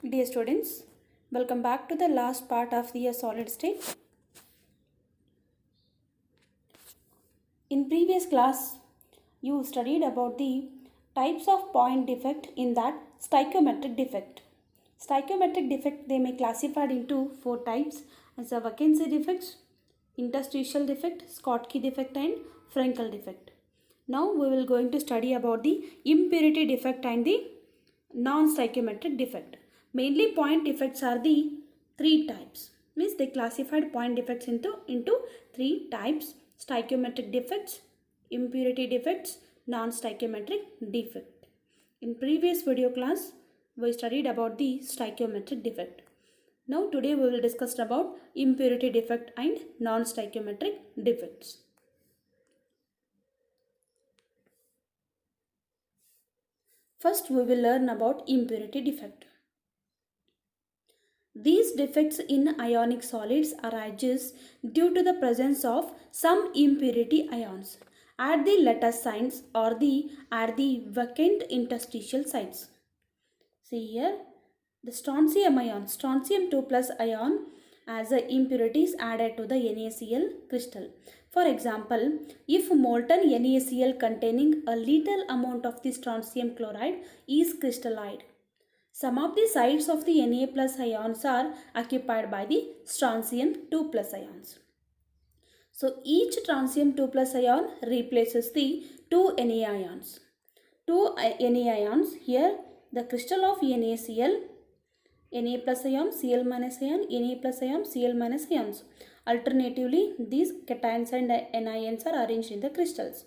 Dear students, welcome back to the last part of the solid state. In previous class, you studied about the types of point defect in that stoichiometric defect. Stoichiometric defect, they may classified into four types as a vacancy defects, interstitial defect, Schottky defect and Frenkel defect. Now we will going to study about the impurity defect and the non-stoichiometric defect. Mainly point defects are the three types. Means they classified point defects into three types: stoichiometric defects, impurity defects, non-stoichiometric defect. In previous video class, we studied about the stoichiometric defect. Now today we will discuss about impurity defect and non-stoichiometric defects. First we will learn about impurity defect. These defects in ionic solids arises due to the presence of some impurity ions at the lattice sites or at the vacant interstitial sites. See here, the strontium ion, strontium 2 plus ion as impurities added to the NaCl crystal. For example, if molten NaCl containing a little amount of the strontium chloride is crystallized, some of the sites of the Na plus ions are occupied by the strontium 2 plus ions. So each strontium 2 plus ion replaces the 2 Na ions. 2 Na ions, here the crystal of NaCl, Na plus ion, Cl minus ion, Na plus ion, Cl minus ions. Alternatively, these cations and anions are arranged in the crystals.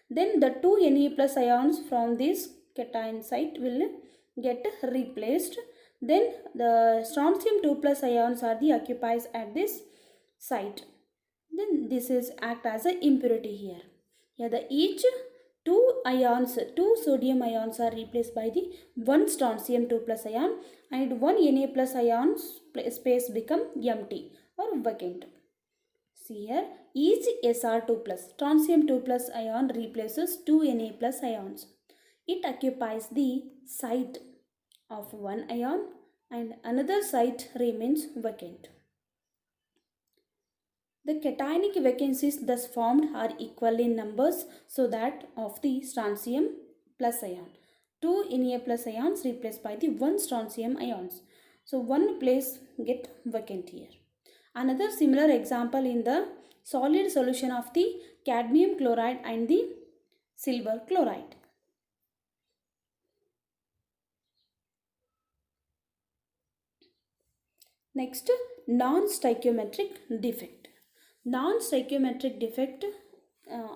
Then the 2 Na plus ions from this cation site will get replaced. Then the strontium 2 plus ions are the occupies at this site. Then this is act as an impurity here. Here the each two sodium ions are replaced by the one strontium 2 plus ion and one Na plus ion space become empty or vacant. See here, each Sr2 plus strontium 2 plus ion replaces two Na plus ions. It occupies the site of one ion and another site remains vacant. The cationic vacancies thus formed are equal in numbers, so that of the strontium plus ion, two Na plus ions replaced by the one strontium ions. So one place get vacant here. Another similar example in the solid solution of the cadmium chloride and the silver chloride. Next, non-stoichiometric defect. Non-stoichiometric defect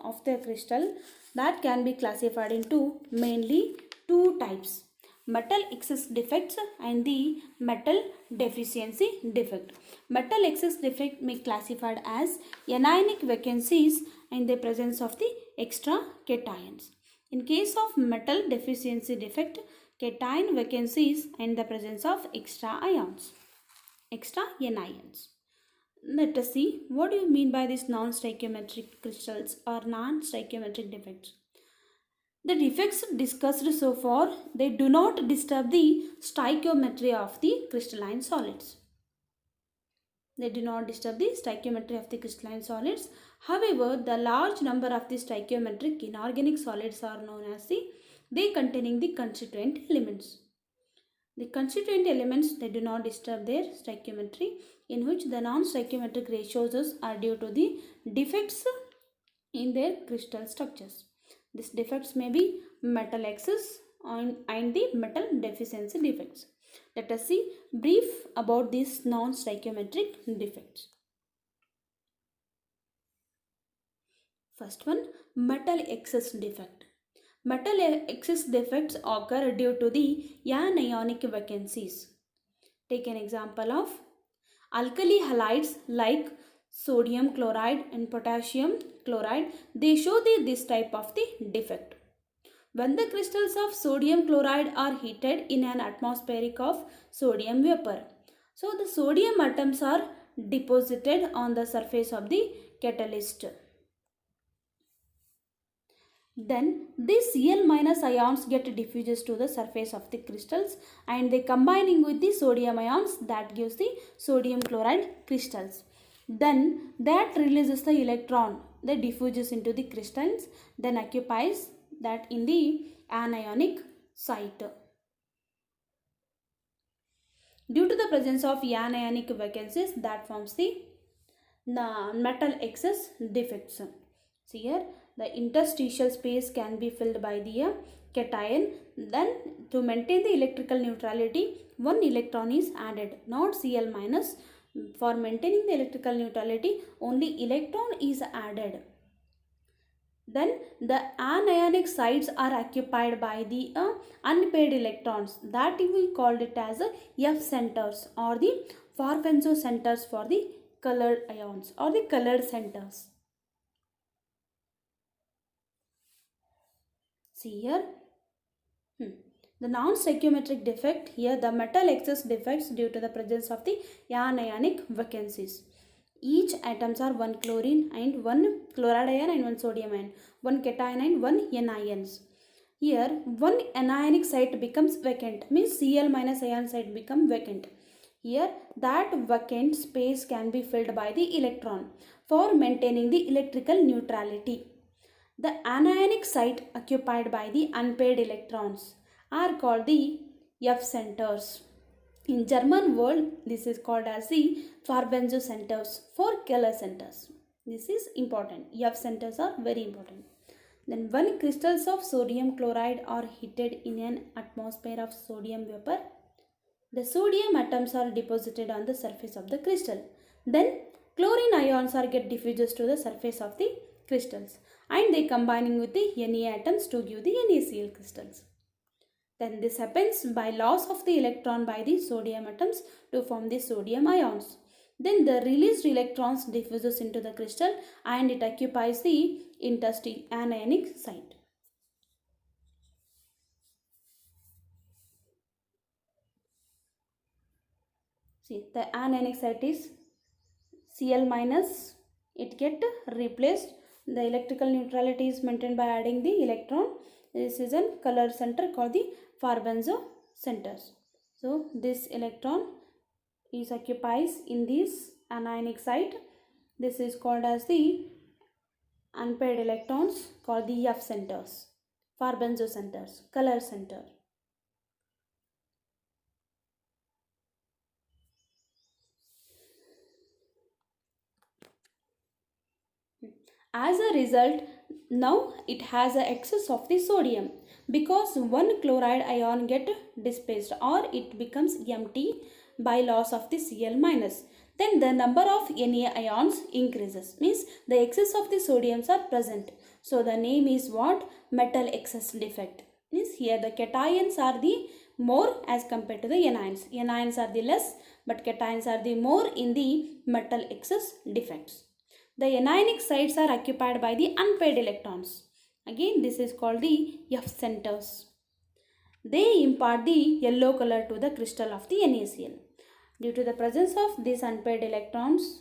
of the crystal that can be classified into mainly two types: metal excess defects and the metal deficiency defect. Metal excess defect may be classified as anionic vacancies in the presence of the extra cations. In case of metal deficiency defect, cation vacancies in the presence of extra ions, extra anions. Let us see what do you mean by these non-stoichiometric crystals or non-stoichiometric defects. The defects discussed so far, they do not disturb the stoichiometry of the crystalline solids. They do not disturb the stoichiometry of the crystalline solids. However, the large number of the stoichiometric inorganic solids are known as they containing the constituent elements. The constituent elements, they do not disturb their stoichiometry, in which the non-stoichiometric ratios are due to the defects in their crystal structures. These defects may be metal excess and the metal deficiency defects. Let us see brief about these non-stoichiometric defects. First one, metal excess defect. Metal excess defects occur due to the anionic vacancies. Take an example of alkali halides like sodium chloride and potassium chloride. They show this type of the defect. When the crystals of sodium chloride are heated in an atmospheric of sodium vapor, so the sodium atoms are deposited on the surface of the catalyst. Then these Cl minus ions get diffuses to the surface of the crystals and they combining with the sodium ions that gives the sodium chloride crystals. Then that releases the electron that diffuses into the crystals, then occupies that in the anionic site. Due to the presence of anionic vacancies, that forms the metal excess defects. So here the interstitial space can be filled by the cation. Then to maintain the electrical neutrality, one electron is added, not Cl minus. For maintaining the electrical neutrality, only electron is added. Then the anionic sites are occupied by the unpaired electrons, that we called it as F centers or the Farbenzo centers for the colored ions or the colored centers. See here. The non-stoichiometric defect, here the metal excess defects due to the presence of the anionic vacancies. Each atoms are one chlorine and one chloride ion and one sodium ion, one cation and one anions. Here one anionic site becomes vacant, means Cl minus ion site become vacant. Here that vacant space can be filled by the electron for maintaining the electrical neutrality. The anionic site occupied by the unpaired electrons are called the F centers. In German word, this is called as the Farbenzo centers for Keller centers. This is important. F centers are very important. Then when crystals of sodium chloride are heated in an atmosphere of sodium vapor, the sodium atoms are deposited on the surface of the crystal. Then chlorine ions are get diffused to the surface of the crystals and they combining with the Na atoms to give the NaCl crystals. Then this happens by loss of the electron by the sodium atoms to form the sodium ions. Then the released electrons diffuses into the crystal and it occupies the anionic site. See, the anionic site is Cl minus, it get replaced. The electrical neutrality is maintained by adding the electron. This is a color center called the Farbenzo centers. So this electron is occupies in this anionic site. This is called as the unpaired electrons called the F centers, Farbenzo centers, color center. As a result, now it has an excess of the sodium because one chloride ion get displaced or it becomes empty by loss of the Cl minus. Then the number of Na ions increases, means the excess of the sodiums are present. So the name is what? Metal excess defect. Means here the cations are the more as compared to the anions. Anions are the less but cations are the more in the metal excess defects. The anionic sites are occupied by the unpaired electrons. Again, this is called the F centers. They impart the yellow color to the crystal of the NaCl. Due to the presence of these unpaired electrons,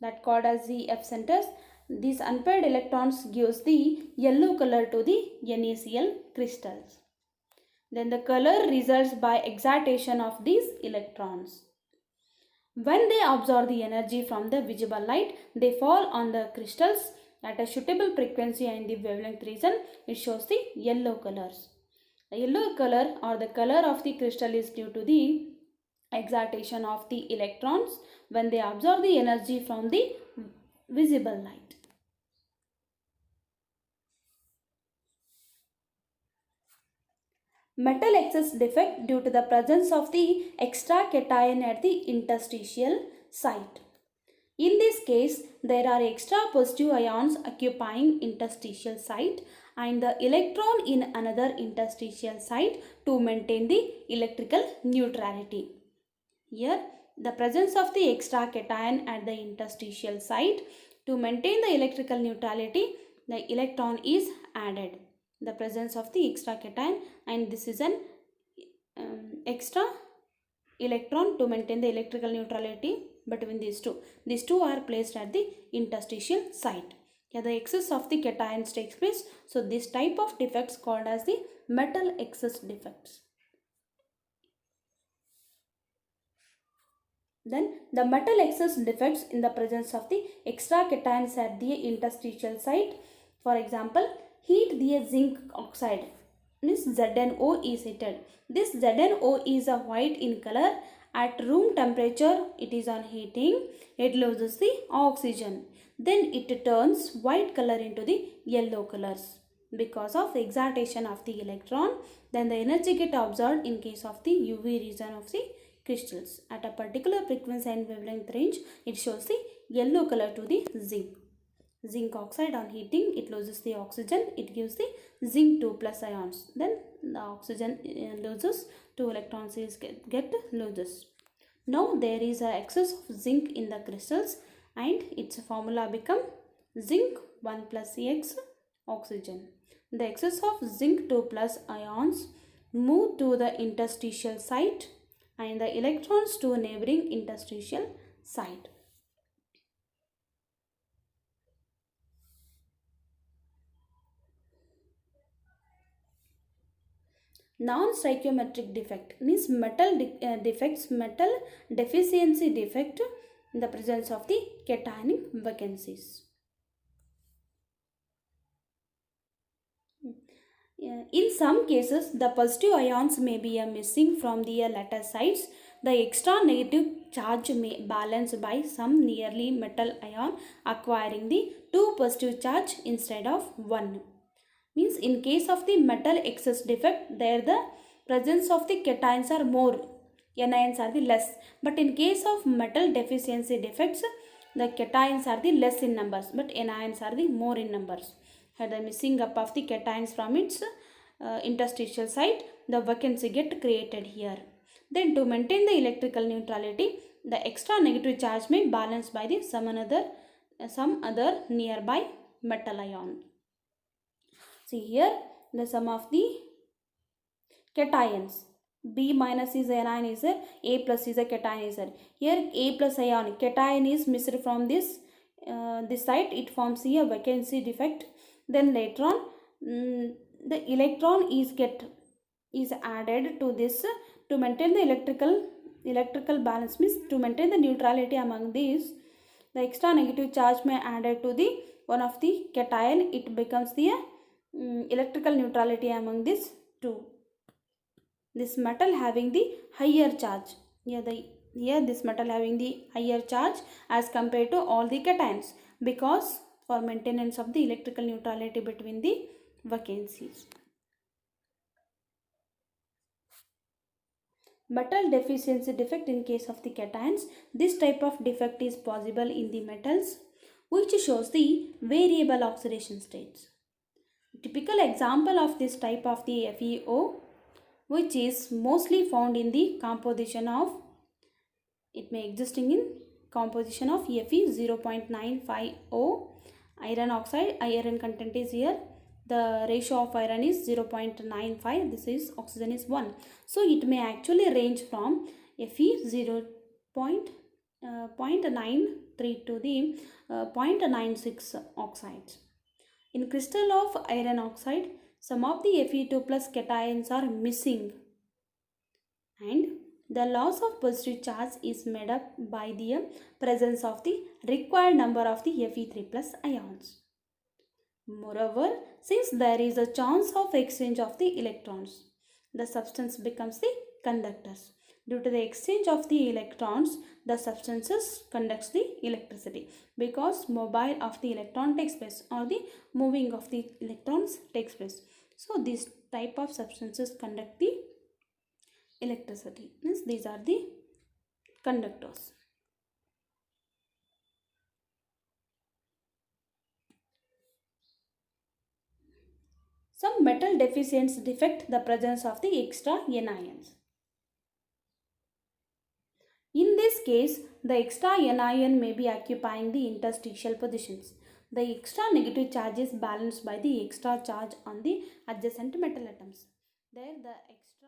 that called as the F centers, these unpaired electrons gives the yellow color to the NaCl crystals. Then the color results by excitation of these electrons. When they absorb the energy from the visible light, they fall on the crystals at a suitable frequency and the wavelength region. It shows the yellow colors. The yellow color or the color of the crystal is due to the excitation of the electrons when they absorb the energy from the visible light. Metal excess defect due to the presence of the extra cation at the interstitial site. In this case, there are extra positive ions occupying interstitial site and the electron in another interstitial site to maintain the electrical neutrality. Here, the presence of the extra cation at the interstitial site to maintain the electrical neutrality, the electron is added. The presence of the extra cation and this is an extra electron to maintain the electrical neutrality between these two. These two are placed at the interstitial site. Yeah, the excess of the cations takes place. So this type of defects called as the metal excess defects. Then the metal excess defects in the presence of the extra cations at the interstitial site. For example, heat the zinc oxide. This ZNO is heated. This ZNO is a white in color. At room temperature, it is on heating. It loses the oxygen. Then it turns white color into the yellow colors because of the excitation of the electron. Then the energy get absorbed in case of the UV region of the crystals. At a particular frequency and wavelength range, it shows the yellow color to the zinc. Zinc oxide on heating, it loses the oxygen, it gives the zinc 2 plus ions. Then the oxygen loses, 2 electrons is get loses. Now there is a excess of zinc in the crystals and its formula become zinc 1 plus X oxygen. The excess of zinc 2 plus ions move to the interstitial site and the electrons to a neighboring interstitial site. Non-stoichiometric defect means metal defects, metal deficiency defect in the presence of the cationic vacancies. In some cases, the positive ions may be missing from the lattice sites. The extra negative charge may balance by some nearly metal ion acquiring the 2 positive charge instead of 1. Means in case of the metal excess defect, there the presence of the cations are more, anions are the less. But in case of metal deficiency defects, the cations are the less in numbers but anions are the more in numbers. Had the missing up of the cations from its interstitial site, the vacancy get created here. Then to maintain the electrical neutrality, the extra negative charge may balance by the some other nearby metal ion. See here the sum of the cations. B minus is anion is there, A plus is a cation is there. Here A plus ion, cation is missed from this site, it forms here vacancy defect. Then later on the electron is added to this to maintain the electrical balance, means to maintain the neutrality among these. The extra negative charge may added to the one of the cation, it becomes the electrical neutrality among these two. This metal having the higher charge. Here this metal having the higher charge as compared to all the cations, because for maintenance of the electrical neutrality between the vacancies. Metal deficiency defect in case of the cations. This type of defect is possible in the metals which shows the variable oxidation states. Typical example of this type of the FeO, which is mostly found in the composition of, it may existing in composition of Fe 0.950 iron oxide. Iron content is here, the ratio of iron is 0.95, this is oxygen is 1. So it may actually range from Fe 0.93 to the 0.96 oxides. In crystal of iron oxide, some of the Fe2 plus cations are missing and the loss of positive charge is made up by the presence of the required number of the Fe3 plus ions. Moreover, since there is a chance of exchange of the electrons, the substance becomes the conductors. Due to the exchange of the electrons, the substances conducts the electricity, because mobile of the electron takes place or the moving of the electrons takes place. So this type of substances conduct the electricity. Means these are the conductors. Some metal deficiencies defect the presence of the extra anions. In this case, the extra anion may be occupying the interstitial positions. The extra negative charge is balanced by the extra charge on the adjacent metal atoms. There the extra